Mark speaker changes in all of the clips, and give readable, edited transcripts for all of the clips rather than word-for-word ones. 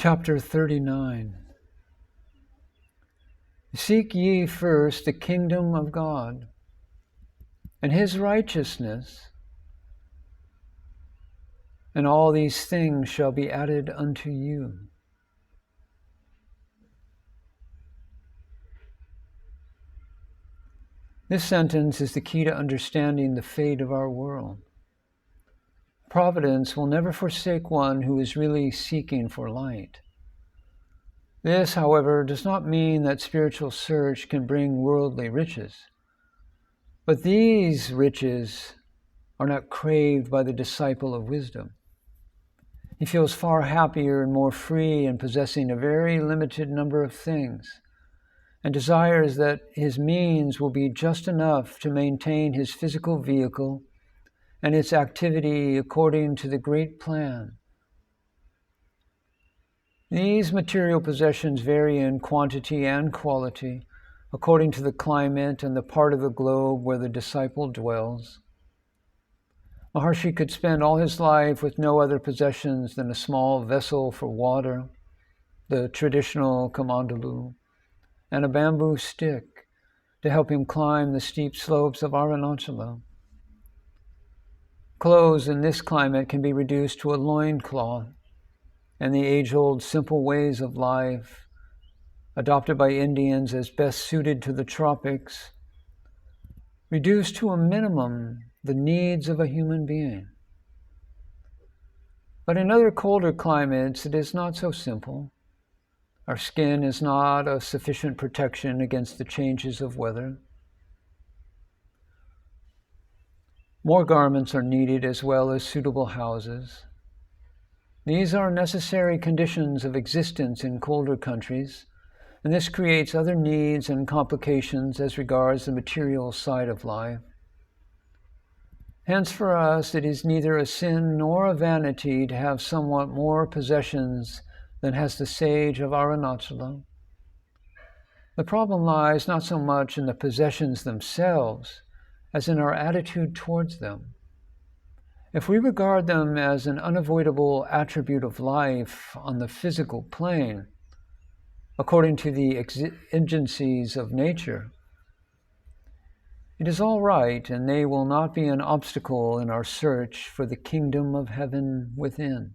Speaker 1: Chapter 39. Seek ye first the kingdom of God and his righteousness, and all these things shall be added unto you. This sentence is the key to understanding the fate of our world. Providence will never forsake one who is really seeking for light. This, however, does not mean that spiritual search can bring worldly riches. But these riches are not craved by the disciple of wisdom. He feels far happier and more free in possessing a very limited number of things, and desires that his means will be just enough to maintain his physical vehicle and its activity according to the great plan. These material possessions vary in quantity and quality according to the climate and the part of the globe where the disciple dwells. Maharshi could spend all his life with no other possessions than a small vessel for water, the traditional kamandalu, and a bamboo stick to help him climb the steep slopes of Arunachala. Clothes in this climate can be reduced to a loincloth, and the age-old simple ways of life, adopted by Indians as best suited to the tropics, reduce to a minimum the needs of a human being. But in other colder climates, it is not so simple. Our skin is not a sufficient protection against the changes of weather. More garments are needed as well as suitable houses. These are necessary conditions of existence in colder countries, and this creates other needs and complications as regards the material side of life. Hence, for us, it is neither a sin nor a vanity to have somewhat more possessions than has the sage of Arunachala. The problem lies not so much in the possessions themselves as in our attitude towards them. If we regard them as an unavoidable attribute of life on the physical plane, according to the exigencies of nature, it is all right, and they will not be an obstacle in our search for the kingdom of heaven within.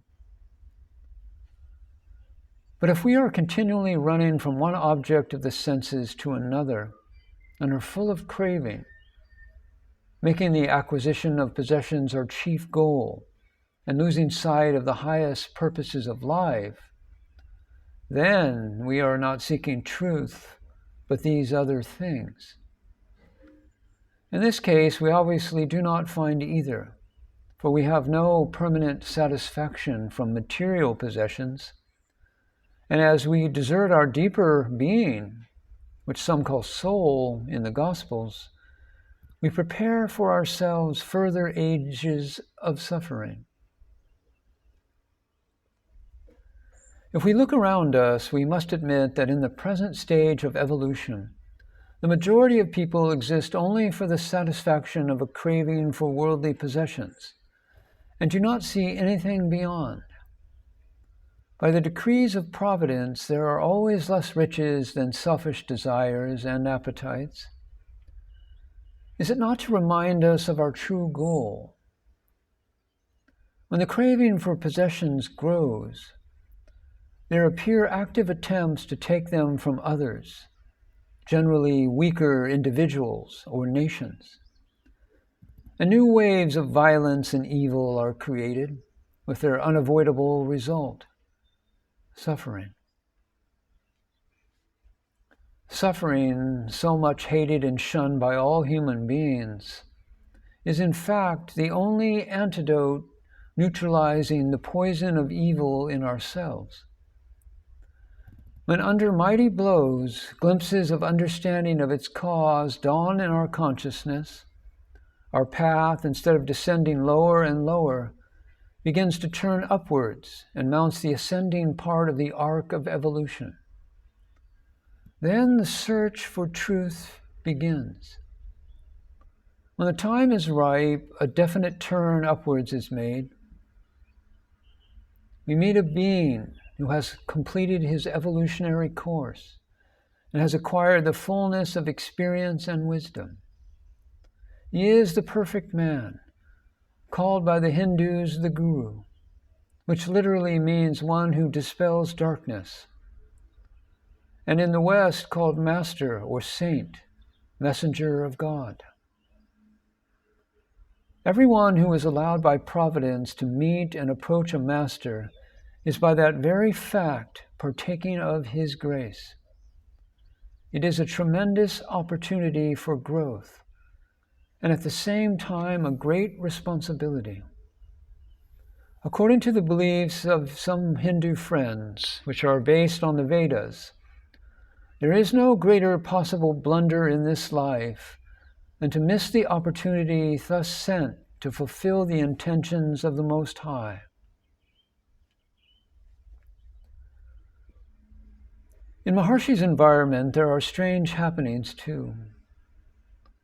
Speaker 1: But if we are continually running from one object of the senses to another and are full of craving, making the acquisition of possessions our chief goal and losing sight of the highest purposes of life, then we are not seeking truth, but these other things. In this case, we obviously do not find either, for we have no permanent satisfaction from material possessions, and as we desert our deeper being, which some call soul in the Gospels, we prepare for ourselves further ages of suffering. If we look around us, we must admit that in the present stage of evolution, the majority of people exist only for the satisfaction of a craving for worldly possessions, and do not see anything beyond. By the decrees of providence, there are always less riches than selfish desires and appetites. Is it not to remind us of our true goal? When the craving for possessions grows, there appear active attempts to take them from others, generally weaker individuals or nations. And new waves of violence and evil are created, with their unavoidable result, suffering. Suffering, so much hated and shunned by all human beings, is in fact the only antidote neutralizing the poison of evil in ourselves. When under mighty blows, glimpses of understanding of its cause dawn in our consciousness, our path, instead of descending lower and lower, begins to turn upwards and mounts the ascending part of the arc of evolution. Then the search for truth begins. When the time is ripe, a definite turn upwards is made. We meet a being who has completed his evolutionary course and has acquired the fullness of experience and wisdom. He is the perfect man, called by the Hindus the Guru, which literally means one who dispels darkness, and in the West called Master or Saint, Messenger of God. Everyone who is allowed by providence to meet and approach a master is by that very fact partaking of his grace. It is a tremendous opportunity for growth, and at the same time a great responsibility. According to the beliefs of some Hindu friends, which are based on the Vedas, there is no greater possible blunder in this life than to miss the opportunity thus sent to fulfill the intentions of the Most High. In Maharshi's environment, there are strange happenings too.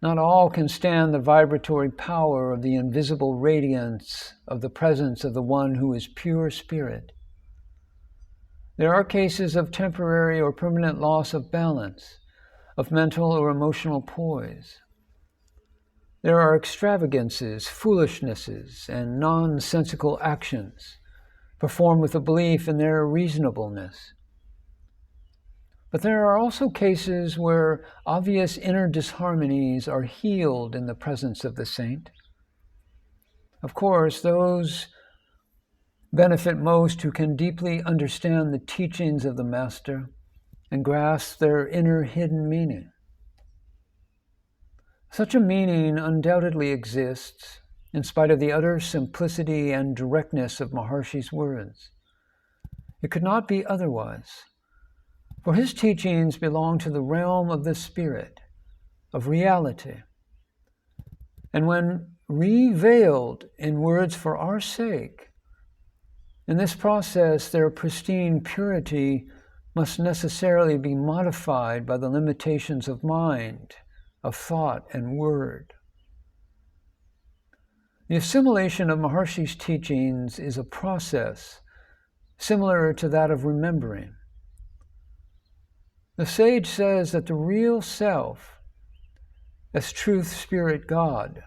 Speaker 1: Not all can stand the vibratory power of the invisible radiance of the presence of the one who is pure spirit. There are cases of temporary or permanent loss of balance, of mental or emotional poise. There are extravagances, foolishnesses, and nonsensical actions performed with a belief in their reasonableness. But there are also cases where obvious inner disharmonies are healed in the presence of the saint. Of course, those benefit most who can deeply understand the teachings of the Master and grasp their inner hidden meaning. Such a meaning undoubtedly exists, in spite of the utter simplicity and directness of Maharshi's words. It could not be otherwise, for his teachings belong to the realm of the spirit, of reality. And when revealed in words for our sake, in this process their pristine purity must necessarily be modified by the limitations of mind, of thought and word. The assimilation of Maharshi's teachings is a process similar to that of remembering. The sage says that the real self, as truth, spirit, God,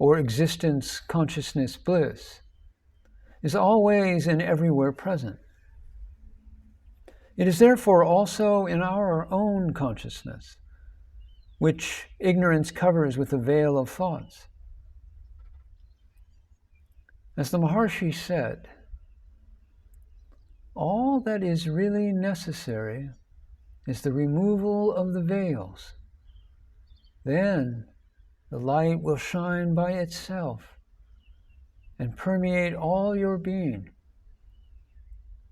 Speaker 1: or existence, consciousness, bliss, is always and everywhere present. It is therefore also in our own consciousness, which ignorance covers with a veil of thoughts. As the Maharshi said, all that is really necessary is the removal of the veils. Then the light will shine by itself and permeate all your being.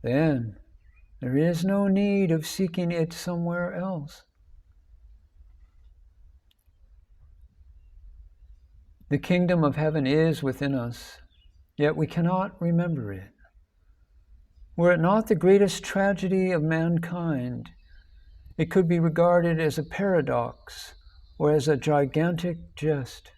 Speaker 1: Then there is no need of seeking it somewhere else. The kingdom of heaven is within us, yet we cannot remember it. Were it not the greatest tragedy of mankind, it could be regarded as a paradox or as a gigantic jest.